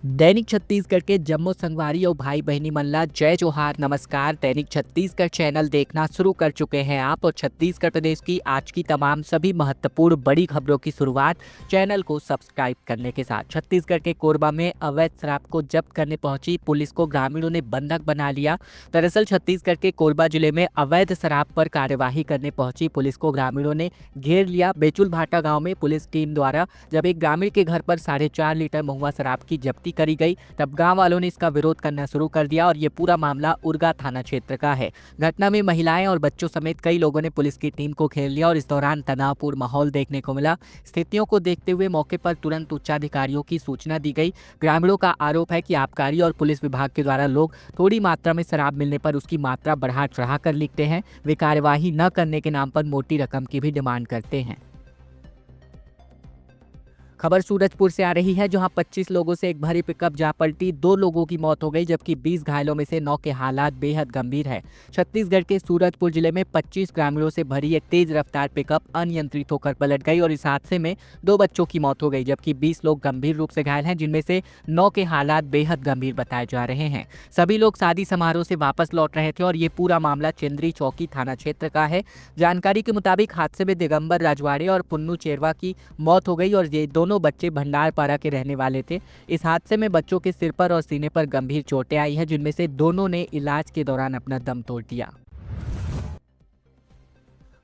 दैनिक छत्तीसगढ़ के जम्मू संगवारी और भाई बहनी मल्ला जय जोहार नमस्कार। दैनिक छत्तीसगढ़ चैनल देखना शुरू कर चुके हैं आप और छत्तीसगढ़ प्रदेश की आज की तमाम सभी महत्वपूर्ण बड़ी खबरों की शुरुआत चैनल को सब्सक्राइब करने के साथ। छत्तीसगढ़ के कोरबा में अवैध शराब को जब्त करने पहुंची पुलिस को ग्रामीणों ने बंधक बना लिया। दरअसल छत्तीसगढ़ के कोरबा जिले में अवैध शराब पर कार्यवाही करने पहुंची पुलिस को ग्रामीणों ने घेर लिया। बेचुल भाटा गाँव में पुलिस टीम द्वारा जब एक ग्रामीण के घर पर 4.5 लीटर महुआ शराब की जब्ती करी गई तब गांव वालों ने इसका विरोध करना शुरू कर दिया और ये पूरा मामला उरगा थाना क्षेत्र का है। घटना में महिलाएं और बच्चों समेत कई लोगों ने पुलिस की टीम को घेर लिया और इस दौरान तनावपूर्ण माहौल देखने को मिला। स्थितियों को देखते हुए मौके पर तुरंत उच्चाधिकारियों की सूचना दी गई। ग्रामीणों का आरोप है कि आबकारी और पुलिस विभाग के द्वारा लोग थोड़ी मात्रा में शराब मिलने पर उसकी मात्रा बढ़ा चढ़ा कर लिखते हैं। वे कार्यवाही न करने के नाम पर मोटी रकम की भी डिमांड करते हैं। खबर सूरजपुर से आ रही है जहां 25 लोगों से एक भरी पिकअप जा पलटी, 2 लोगों की मौत हो गई जबकि 20 घायलों में से 9 के हालात बेहद गंभीर है। छत्तीसगढ़ के सूरजपुर जिले में 25 ग्रामीणों से भरी एक तेज रफ्तार पिकअप अनियंत्रित होकर पलट गई और इस हादसे में 2 बच्चों की मौत हो गई जबकि 20 लोग गंभीर रूप से घायल हैं, जिनमें से 9 के हालात बेहद गंभीर बताए जा रहे हैं। सभी लोग शादी समारोह से वापस लौट रहे थे और ये पूरा मामला चेंद्री चौकी थाना क्षेत्र का है। जानकारी के मुताबिक हादसे में दिगंबर राजवाड़े और पुन्नू चेरवा की मौत हो गई और ये दोनों बच्चे भंडारपारा के रहने वाले थे। इस हादसे में बच्चों के सिर पर और सीने पर गंभीर चोटें आई हैं, जिनमें से दोनों ने इलाज के दौरान अपना दम तोड़ दिया।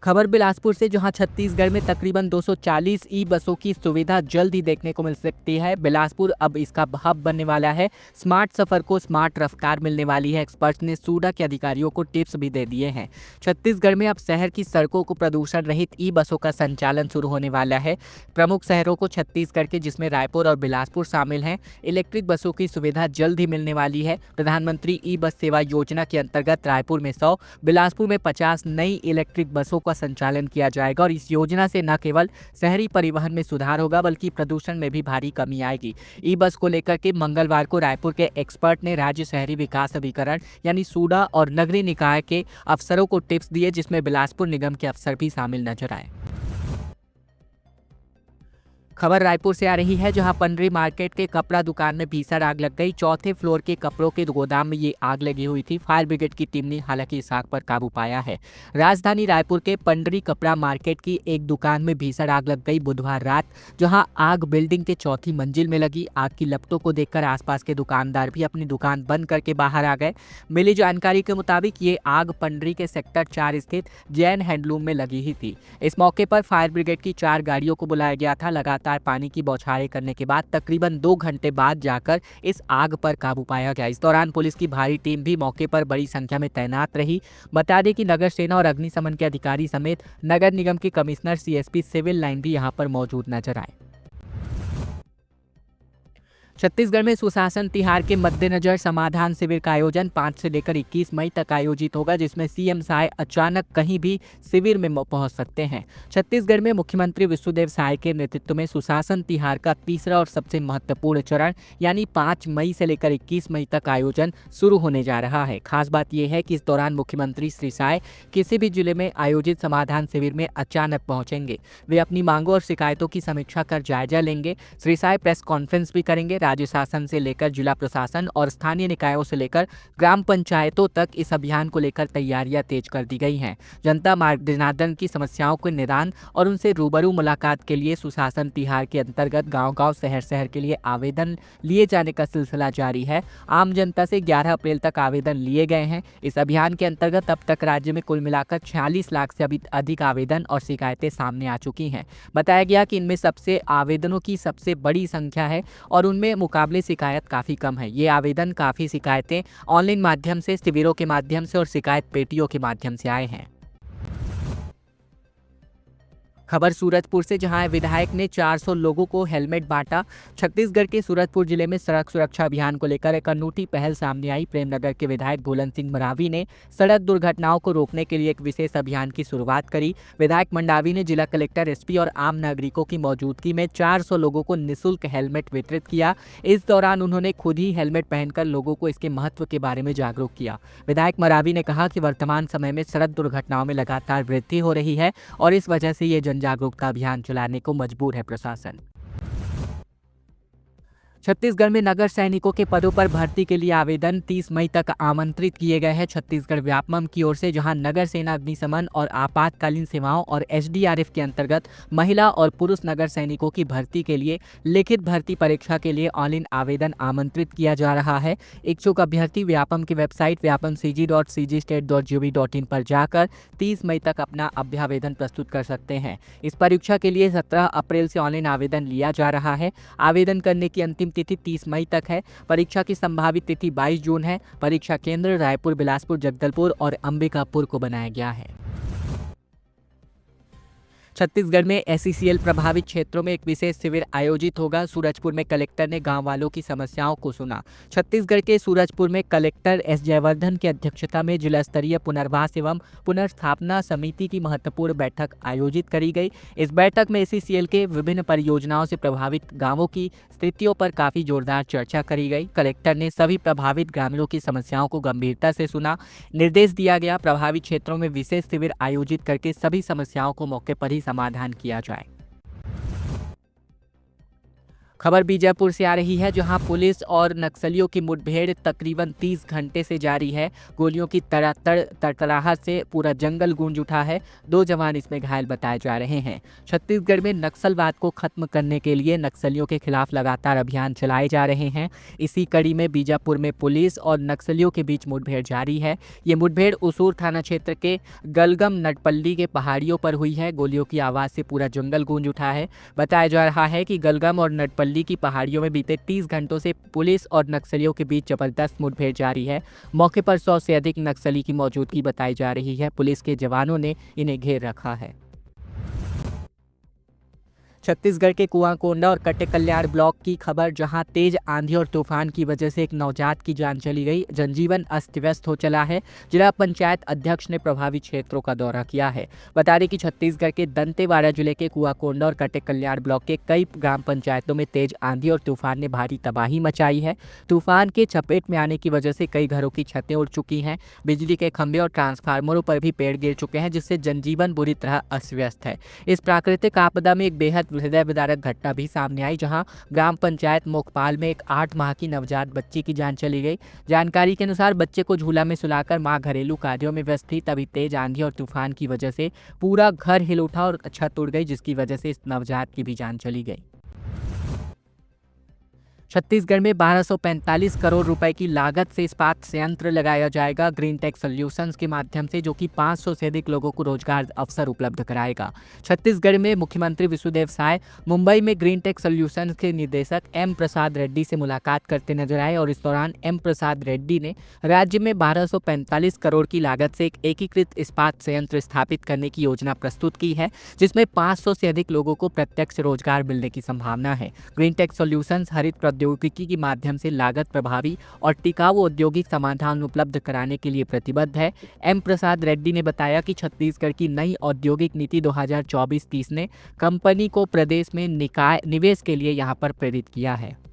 खबर बिलासपुर से जहां छत्तीसगढ़ में तकरीबन 240 ई बसों की सुविधा जल्द ही देखने को मिल सकती है। बिलासपुर अब इसका हब बनने वाला है। स्मार्ट सफर को स्मार्ट रफ्तार मिलने वाली है। एक्सपर्ट्स ने सूडा के अधिकारियों को टिप्स भी दे दिए हैं। छत्तीसगढ़ में अब शहर की सड़कों को प्रदूषण रहित ई बसों का संचालन शुरू होने वाला है। प्रमुख शहरों को छत्तीसगढ़ के, जिसमें रायपुर और बिलासपुर शामिल हैं, इलेक्ट्रिक बसों की सुविधा जल्द ही मिलने वाली है। प्रधानमंत्री ई बस सेवा योजना के अंतर्गत रायपुर में 100, बिलासपुर में 50 नई इलेक्ट्रिक बसों का संचालन किया जाएगा और इस योजना से न केवल शहरी परिवहन में सुधार होगा बल्कि प्रदूषण में भी भारी कमी आएगी। ई बस को लेकर के मंगलवार को रायपुर के एक्सपर्ट ने राज्य शहरी विकास अभिकरण यानी सूडा और नगरीय निकाय के अफसरों को टिप्स दिए, जिसमें बिलासपुर निगम के अफसर भी शामिल नजर आए। खबर रायपुर से आ रही है जहां पंडरी मार्केट के कपड़ा दुकान में भीषण आग लग गई। चौथे फ्लोर के कपड़ों के गोदाम में ये आग लगी हुई थी। फायर ब्रिगेड की टीम ने हालांकि इस आग पर काबू पाया है। राजधानी रायपुर के पंडरी कपड़ा मार्केट की एक दुकान में भीषण आग लग गई बुधवार रात, जहां आग बिल्डिंग के चौथी मंजिल में लगी। आग की लपटों को देखकर आसपास के दुकानदार भी अपनी दुकान बंद करके बाहर आ गए। मिली जानकारी के मुताबिक ये आग पंडरी के सेक्टर 4 स्थित जैन हैंडलूम में लगी ही थी। इस मौके पर फायर ब्रिगेड की 4 गाड़ियों को बुलाया गया था। लगातार पानी की बौछारें करने के बाद तकरीबन 2 घंटे बाद जाकर इस आग पर काबू पाया गया। इस दौरान पुलिस की भारी टीम भी मौके पर बड़ी संख्या में तैनात रही। बता दें कि नगर सेना और अग्निशमन के अधिकारी समेत नगर निगम के कमिश्नर सीएसपी सिविल लाइन भी यहां पर मौजूद नजर आए। छत्तीसगढ़ में सुशासन तिहार के मद्देनजर समाधान शिविर का आयोजन 5 से लेकर 21 मई तक आयोजित होगा, जिसमें सीएम साय अचानक कहीं भी शिविर में पहुंच सकते हैं। छत्तीसगढ़ में मुख्यमंत्री विष्णुदेव साय के नेतृत्व में सुशासन तिहार का तीसरा और सबसे महत्वपूर्ण चरण यानी 5 मई से लेकर 21 मई तक आयोजन शुरू होने जा रहा है। खास बात यह है कि इस दौरान मुख्यमंत्री श्री साय किसी भी जिले में आयोजित समाधान शिविर में अचानक पहुंचेंगे। वे अपनी मांगों और शिकायतों की समीक्षा कर जायजा लेंगे। श्री साय प्रेस कॉन्फ्रेंस भी करेंगे। राज्य शासन से लेकर जिला प्रशासन और स्थानीय निकायों से लेकर ग्राम पंचायतों तक इस अभियान को लेकर तैयारियां तेज कर दी गई हैं। जनता मार्गदर्शन की समस्याओं के निदान और उनसे रूबरू मुलाकात के लिए सुशासन तिहार के अंतर्गत गांव-गांव, शहर-शहर के लिए आवेदन लिए जाने का सिलसिला जारी है। आम जनता से 11 अप्रैल तक आवेदन लिए गए हैं। इस अभियान के अंतर्गत अब तक राज्य में कुल मिलाकर 46 लाख से अधिक आवेदन और शिकायतें सामने आ चुकी हैं। बताया गया कि इनमें सबसे आवेदनों की सबसे बड़ी संख्या है और उनमें मुकाबले शिकायत काफ़ी कम है। ये आवेदन काफ़ी शिकायतें ऑनलाइन माध्यम से, शिविरों के माध्यम से और शिकायत पेटियों के माध्यम से आए हैं। खबर सूरजपुर से जहां विधायक ने 400 लोगों को हेलमेट बांटा। छत्तीसगढ़ के सूरजपुर जिले में सड़क सुरक्षा अभियान को लेकर एक अनूठी पहल सामने आई। प्रेमनगर के विधायक भोलन सिंह मरावी ने सड़क दुर्घटनाओं को रोकने के लिए एक विशेष अभियान की शुरुआत करी। विधायक मंडावी ने जिला कलेक्टर, एसपी और आम नागरिकों की मौजूदगी में 400 लोगों को निःशुल्क हेलमेट वितरित किया। इस दौरान उन्होंने खुद ही हेलमेट पहनकर लोगों को इसके महत्व के बारे में जागरूक किया। विधायक मरावी ने कहा कि वर्तमान समय में सड़क दुर्घटनाओं में लगातार वृद्धि हो रही है और इस वजह से ये जागरूकता अभियान चलाने को मजबूर है प्रशासन। छत्तीसगढ़ में नगर सैनिकों के पदों पर भर्ती के लिए आवेदन 30 मई तक आमंत्रित किए गए हैं। छत्तीसगढ़ व्यापमं की ओर से जहां नगर सेना, अग्निशमन और आपातकालीन सेवाओं और एसडीआरएफ के अंतर्गत महिला और पुरुष नगर सैनिकों की भर्ती के लिए लिखित भर्ती परीक्षा के लिए ऑनलाइन आवेदन आमंत्रित किया जा रहा है। इच्छुक अभ्यर्थी व्यापमं की वेबसाइट vyapamcg.cgstate.gov.in पर जाकर 30 मई तक अपना अभ्यावेदन प्रस्तुत कर सकते हैं। इस परीक्षा के लिए 17 अप्रैल से ऑनलाइन आवेदन लिया जा रहा है। आवेदन करने की अंतिम तिथि 30 मई तक है। परीक्षा की संभावित तिथि 22 जून है। परीक्षा केंद्र रायपुर, बिलासपुर, जगदलपुर और अंबिकापुर को बनाया गया है। छत्तीसगढ़ में एसईसीएल प्रभावित क्षेत्रों में एक विशेष शिविर आयोजित होगा। सूरजपुर में कलेक्टर ने गांव वालों की समस्याओं को सुना। छत्तीसगढ़ के सूरजपुर में कलेक्टर एस जयवर्धन की अध्यक्षता में जिला स्तरीय पुनर्वास एवं पुनर्स्थापना समिति की महत्वपूर्ण बैठक आयोजित करी गई। इस बैठक में एसईसीएल के विभिन्न परियोजनाओं से प्रभावित गाँवों की स्थितियों पर काफी जोरदार चर्चा करी गई। कलेक्टर ने सभी प्रभावित ग्रामीणों की समस्याओं को गंभीरता से सुना। निर्देश दिया गया प्रभावित क्षेत्रों में विशेष शिविर आयोजित करके सभी समस्याओं को मौके पर ही समाधान किया जाए। खबर बीजापुर से आ रही है, जहां पुलिस और नक्सलियों की मुठभेड़ तकरीबन 30 घंटे से जारी है। गोलियों की तड़तड़ाहट से पूरा जंगल गूंज उठा है। 2 जवान इसमें घायल बताए जा रहे हैं। छत्तीसगढ़ में नक्सलवाद को खत्म करने के लिए नक्सलियों के खिलाफ लगातार अभियान चलाए जा रहे हैं। इसी कड़ी में बीजापुर में पुलिस और नक्सलियों के बीच मुठभेड़ जारी है। ये मुठभेड़ उसूर थाना क्षेत्र के गलगम नटपल्ली के पहाड़ियों पर हुई है। गोलियों की आवाज़ से पूरा जंगल गूंज उठा है। बताया जा रहा है कि गलगम और नटपल्ली की पहाड़ियों में बीते 30 घंटों से पुलिस और नक्सलियों के बीच जबरदस्त मुठभेड़ जारी है। मौके पर 100 से अधिक नक्सली की मौजूदगी बताई जा रही है। पुलिस के जवानों ने इन्हें घेर रखा है। छत्तीसगढ़ के कुआंकोंडा और कटेकल्याण ब्लॉक की खबर, जहां तेज आंधी और तूफान की वजह से एक नवजात की जान चली गई। जनजीवन अस्त व्यस्त हो चला है। जिला पंचायत अध्यक्ष ने प्रभावित क्षेत्रों का दौरा किया है। बता दें कि छत्तीसगढ़ के दंतेवाड़ा जिले के कुआंकोंडा और कटेकल्याण ब्लॉक के कई ग्राम पंचायतों में तेज आंधी और तूफान ने भारी तबाही मचाई है। तूफान के चपेट में आने की वजह से कई घरों की छतें उड़ चुकी हैं। बिजली के खंभे और ट्रांसफार्मरों पर भी पेड़ गिर चुके हैं, जिससे जनजीवन बुरी तरह अस्त व्यस्त है। इस प्राकृतिक आपदा में एक बेहद हृदय विदारक घटना भी सामने आई, जहां ग्राम पंचायत मोकपाल में एक 8 माह की नवजात बच्ची की जान चली गई। जानकारी के अनुसार बच्चे को झूला में सुलाकर मां घरेलू कार्यों में व्यस्त थी। तभी तेज आंधी और तूफान की वजह से पूरा घर हिल उठा और छत उड़ गई, जिसकी वजह से इस नवजात की भी जान चली गई। छत्तीसगढ़ में 1245 करोड़ रुपए की लागत से इस्पात संयंत्र लगाया जाएगा ग्रीन टेक सॉल्यूशंस के माध्यम से, जो कि 500 से अधिक लोगों को रोजगार अवसर उपलब्ध कराएगा। छत्तीसगढ़ में मुख्यमंत्री विष्णुदेव साय मुंबई में ग्रीन टेक सॉल्यूशंस के निदेशक एम प्रसाद रेड्डी से मुलाकात करते नजर आए और इस दौरान एम प्रसाद रेड्डी ने राज्य में 1245 करोड़ की लागत से एक एकीकृत इस्पात संयंत्र स्थापित करने की योजना प्रस्तुत की है, जिसमें 500 से अधिक लोगों को प्रत्यक्ष रोजगार मिलने की संभावना है। ग्रीन टेक सॉल्यूशंस हरित प्रौद्योगिकी के माध्यम से लागत प्रभावी और टिकाऊ औद्योगिक समाधान उपलब्ध कराने के लिए प्रतिबद्ध है। एम प्रसाद रेड्डी ने बताया कि छत्तीसगढ़ की नई औद्योगिक नीति 2024-30 ने कंपनी को प्रदेश में निवेश के लिए यहां पर प्रेरित किया है।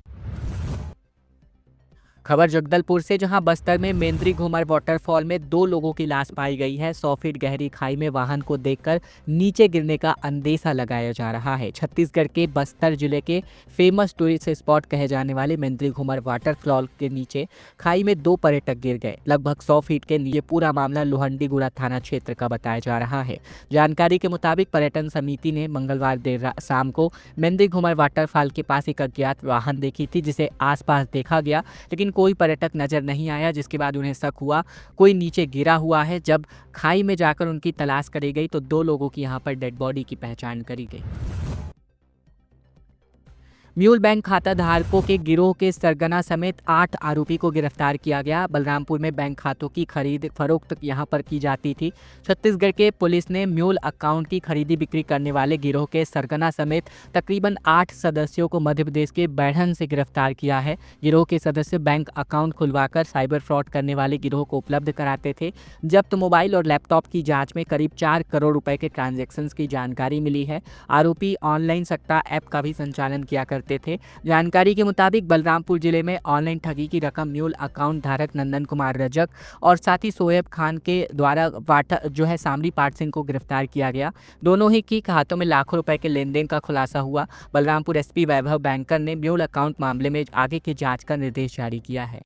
खबर जगदलपुर से, जहां बस्तर में मेंद्री घूमर वाटरफॉल में 2 लोगों की लाश पाई गई है। 100 फीट गहरी खाई में वाहन को देखकर नीचे गिरने का अंदेशा लगाया जा रहा है। छत्तीसगढ़ के बस्तर जिले के फेमस टूरिस्ट स्पॉट कहे जाने वाले मेंद्री घूमर वाटरफॉल के नीचे खाई में 2 पर्यटक गिर गए। लगभग 100 फीट के नीचे पूरा मामला लोहंडीगुड़ा थाना क्षेत्र का बताया जा रहा है। जानकारी के मुताबिक पर्यटन समिति ने मंगलवार देर शाम को मेंद्री घूमर वाटरफॉल के पास एक अज्ञात वाहन देखी थी, जिसे आसपास देखा गया, लेकिन कोई पर्यटक नजर नहीं आया, जिसके बाद उन्हें शक हुआ कोई नीचे गिरा हुआ है। जब खाई में जाकर उनकी तलाश करी गई तो 2 लोगों की यहां पर डेड बॉडी की पहचान करी गई। म्यूल बैंक खाता धारकों के गिरोह के सरगना समेत 8 आरोपी को गिरफ्तार किया गया। बलरामपुर में बैंक खातों की खरीद फरोख्त यहां पर की जाती थी। छत्तीसगढ़ के पुलिस ने म्यूल अकाउंट की खरीदी बिक्री करने वाले गिरोह के सरगना समेत तकरीबन 8 सदस्यों को मध्य प्रदेश के बैढ़न से गिरफ्तार किया है। गिरोह के सदस्य बैंक अकाउंट खुलवाकर साइबर फ्रॉड करने वाले गिरोह को उपलब्ध कराते थे। जब्त मोबाइल और लैपटॉप की जाँच में करीब 4 करोड़ रुपए के ट्रांजेक्शन की जानकारी मिली है। आरोपी ऑनलाइन सट्टा ऐप का भी संचालन किया करते करते थे। जानकारी के मुताबिक बलरामपुर जिले में ऑनलाइन ठगी की रकम म्यूल अकाउंट धारक नंदन कुमार रजक और साथी सोएब खान के द्वारा सामरी पाट सिंह को गिरफ्तार किया गया। दोनों ही की खातों में लाखों रुपए के लेन देन का खुलासा हुआ। बलरामपुर एसपी वैभव बैंकर ने म्यूल अकाउंट मामले में आगे की जांच का निर्देश जारी किया है।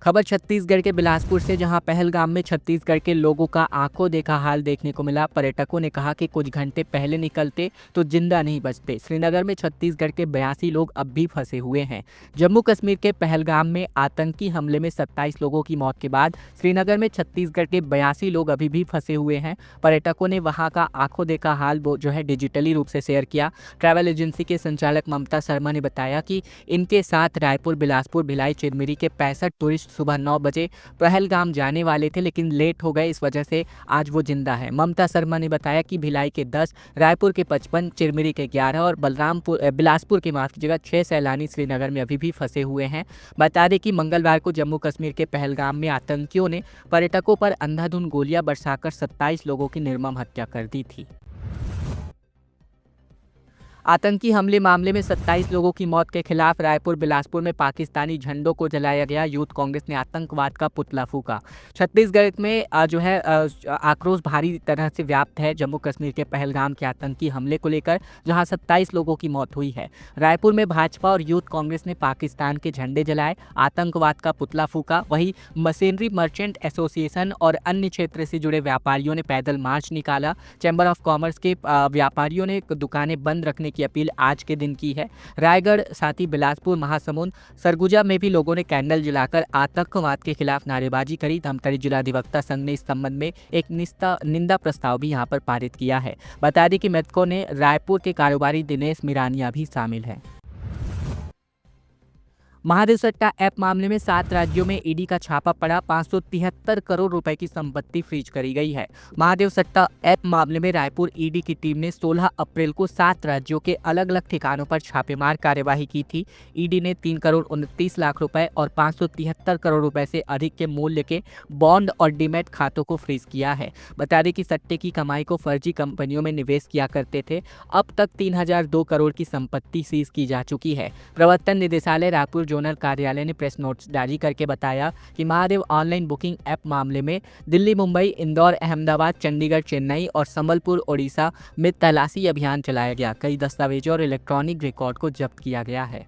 खबर छत्तीसगढ़ के बिलासपुर से, जहां पहलगाम में छत्तीसगढ़ के लोगों का आंखों देखा हाल देखने को मिला। पर्यटकों ने कहा कि कुछ घंटे पहले निकलते तो जिंदा नहीं बचते। श्रीनगर में छत्तीसगढ़ के 82 लोग अब भी फंसे हुए हैं। जम्मू कश्मीर के पहलगाम में आतंकी हमले में 27 लोगों की मौत के बाद श्रीनगर में छत्तीसगढ़ के 82 लोग अभी भी फंसे हुए हैं। पर्यटकों ने वहां का आंखों देखा हाल डिजिटली रूप से शेयर किया। ट्रैवल एजेंसी के संचालक ममता शर्मा ने बताया कि इनके साथ रायपुर, बिलासपुर, भिलाई, चिरमिरी के 65 टूरिस्ट सुबह 9 बजे पहलगाम जाने वाले थे, लेकिन लेट हो गए, इस वजह से आज वो जिंदा है। ममता शर्मा ने बताया कि भिलाई के 10, रायपुर के 55, चिरमिरी के 11 और बिलासपुर के 6 सैलानी श्रीनगर में अभी भी फंसे हुए हैं। बता दें कि मंगलवार को जम्मू कश्मीर के पहलगाम में आतंकियों ने पर्यटकों पर अंधाधुंध गोलियां बरसाकर 27 लोगों की निर्मम हत्या कर दी थी। आतंकी हमले मामले में 27 लोगों की मौत के खिलाफ रायपुर, बिलासपुर में पाकिस्तानी झंडों को जलाया गया। यूथ कांग्रेस ने आतंकवाद का पुतला फूका। छत्तीसगढ़ में आक्रोश भारी तरह से व्याप्त है जम्मू कश्मीर के पहलगाम के आतंकी हमले को लेकर, जहां 27 लोगों की मौत हुई है। रायपुर में भाजपा और यूथ कांग्रेस ने पाकिस्तान के झंडे जलाए, आतंकवाद का पुतला फूका। वहीं मशीनरी मर्चेंट एसोसिएशन और अन्य क्षेत्र से जुड़े व्यापारियों ने पैदल मार्च निकाला। चैम्बर ऑफ कॉमर्स के व्यापारियों ने दुकानें बंद रखने की अपील आज के दिन की है। रायगढ़, साथ ही बिलासपुर, महासमुंद, सरगुजा में भी लोगों ने कैंडल जलाकर आतंकवाद के खिलाफ नारेबाजी करी। धमतरी जिला अधिवक्ता संघ ने इस संबंध में एक निंदा प्रस्ताव भी यहां पर पारित किया है। बता दें कि मृतकों ने रायपुर के कारोबारी दिनेश मिरानिया भी शामिल है। महादेव सट्टा ऐप मामले में 7 राज्यों में ईडी का छापा पड़ा। 573 करोड़ रुपए की संपत्ति फ्रीज करी गई है। महादेव सट्टा ऐप मामले में रायपुर ईडी की टीम ने 16 अप्रैल को 7 राज्यों के अलग अलग ठिकानों पर छापेमार कार्यवाही की थी। ईडी ने 3 करोड़ 29 लाख रुपए और 573 करोड़ रुपए से अधिक के मूल्य के बॉन्ड और डीमैट खातों को फ्रीज किया है। बता दें कि सट्टे की कमाई को फर्जी कंपनियों में निवेश किया करते थे। अब तक 3002 करोड़ की संपत्ति सीज की जा चुकी है। प्रवर्तन निदेशालय रायपुर जोनल कार्यालय ने प्रेस नोट्स जारी करके बताया कि महादेव ऑनलाइन बुकिंग ऐप मामले में दिल्ली, मुंबई, इंदौर, अहमदाबाद, चंडीगढ़, चेन्नई और संबलपुर, ओडिशा में तलाशी अभियान चलाया गया। कई दस्तावेजों और इलेक्ट्रॉनिक रिकॉर्ड को जब्त किया गया है।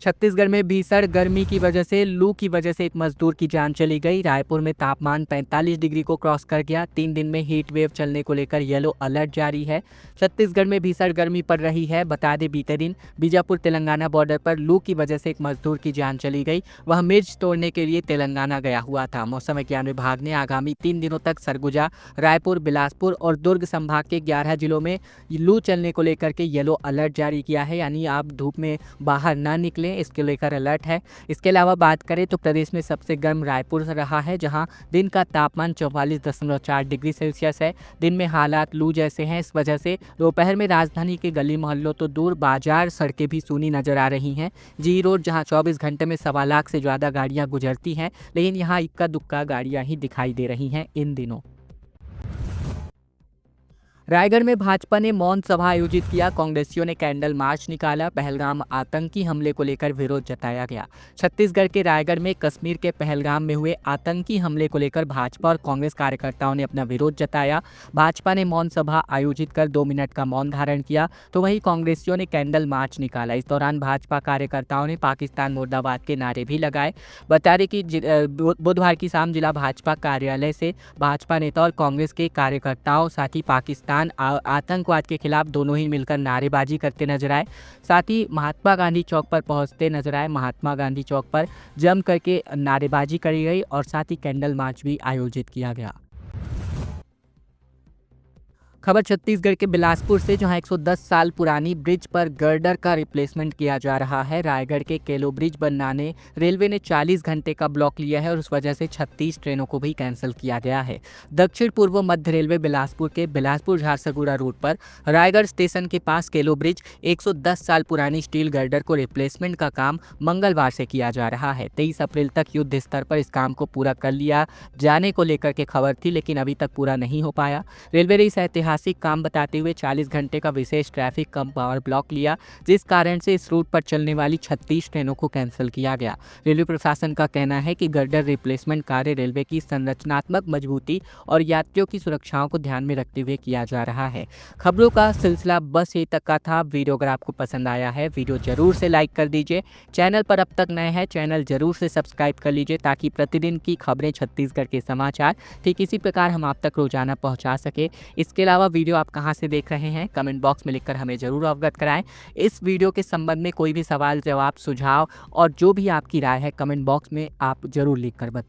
छत्तीसगढ़ में भीषण गर्मी की वजह से लू की वजह से एक मजदूर की जान चली गई। रायपुर में तापमान 45 डिग्री को क्रॉस कर गया। 3 दिन में हीट वेव चलने को लेकर येलो अलर्ट जारी है। छत्तीसगढ़ में भीषण गर्मी पड़ रही है। बता दें बीते दिन बीजापुर तेलंगाना बॉर्डर पर लू की वजह से एक मजदूर की जान चली गई। वह मिर्च तोड़ने के लिए तेलंगाना गया हुआ था। मौसम विज्ञान विभाग ने आगामी 3 दिनों तक सरगुजा, रायपुर, बिलासपुर और दुर्ग संभाग के 11 जिलों में लू चलने को लेकर के येलो अलर्ट जारी किया है, यानी आप धूप में बाहर ना निकलें, इसके लेकर अलर्ट है। इसके अलावा बात करें तो प्रदेश में सबसे गर्म रायपुर रहा है, जहां दिन का तापमान 44.4 डिग्री सेल्सियस है। दिन में हालात लू जैसे हैं। इस वजह से दोपहर में राजधानी के गली मोहल्लों तो दूर, बाजार, सड़कें भी सूनी नजर आ रही हैं। जी रोड, जहां 24 घंटे में 1.25 लाख से ज़्यादा गाड़ियां गुजरती हैं, लेकिन यहाँ इक्का दुक्का गाड़ियां ही दिखाई दे रही हैं इन दिनों। रायगढ़ में भाजपा ने मौन सभा आयोजित किया। कांग्रेसियों ने कैंडल मार्च निकाला। पहलगाम आतंकी हमले को लेकर विरोध जताया गया। छत्तीसगढ़ के रायगढ़ में कश्मीर के पहलगाम में हुए आतंकी हमले को लेकर भाजपा और कांग्रेस कार्यकर्ताओं ने अपना विरोध जताया। भाजपा ने मौन सभा आयोजित कर 2 मिनट का मौन धारण किया, तो वहीं कांग्रेसियों ने कैंडल मार्च निकाला। इस दौरान भाजपा कार्यकर्ताओं ने पाकिस्तान मुर्दाबाद के नारे भी लगाए। बता दें कि बुधवार की शाम जिला भाजपा कार्यालय से भाजपा नेता और कांग्रेस के कार्यकर्ताओं, साथ ही पाकिस्तान आतंकवाद के खिलाफ दोनों ही मिलकर नारेबाजी करते नजर आए। साथ ही महात्मा गांधी चौक पर पहुंचते नजर आए। महात्मा गांधी चौक पर जम करके नारेबाजी करी गई और साथ ही कैंडल मार्च भी आयोजित किया गया। खबर छत्तीसगढ़ के बिलासपुर से, जहां 110 साल पुरानी ब्रिज पर गर्डर का रिप्लेसमेंट किया जा रहा है। रायगढ़ के केलो ब्रिज बनाने रेलवे ने 40 घंटे का ब्लॉक लिया है और उस वजह से 36 ट्रेनों को भी कैंसिल किया गया है। दक्षिण पूर्व मध्य रेलवे बिलासपुर के बिलासपुर झारसुगुड़ा रूट पर रायगढ़ स्टेशन के पास केलो ब्रिज 110 साल पुरानी स्टील गर्डर को रिप्लेसमेंट का काम मंगलवार से किया जा रहा है। 23 अप्रैल तक युद्ध स्तर पर इस काम को पूरा कर लिया जाने को लेकर के खबर थी, लेकिन अभी तक पूरा नहीं हो पाया। रेलवे ने इस ऐतिहासिक काम बताते हुए 40 घंटे का विशेष ट्रैफिक कम पावर ब्लॉक लिया, जिस कारण से इस रूट पर चलने वाली 36 ट्रेनों को कैंसिल किया गया। रेलवे प्रशासन का कहना है कि गर्डर रिप्लेसमेंट कार्य रेलवे की संरचनात्मक मजबूती और यात्रियों की सुरक्षाओं को ध्यान में रखते हुए किया जा रहा है। खबरों का सिलसिला बस यहीं तक का था। वीडियो अगर आपको पसंद आया है, वीडियो जरूर से लाइक कर दीजिए। चैनल पर अब तक नए हैं, चैनल जरूर से सब्सक्राइब कर लीजिए ताकि प्रतिदिन की खबरें, छत्तीसगढ़ के समाचार ठीक इसी प्रकार हम आप तक रोजाना पहुंचा सके। इसके अलावा वीडियो आप कहां से देख रहे हैं, कमेंट बॉक्स में लिखकर हमें जरूर अवगत कराएं। इस वीडियो के संबंध में कोई भी सवाल, जवाब, सुझाव और जो भी आपकी राय है, कमेंट बॉक्स में आप जरूर लिखकर बताएं।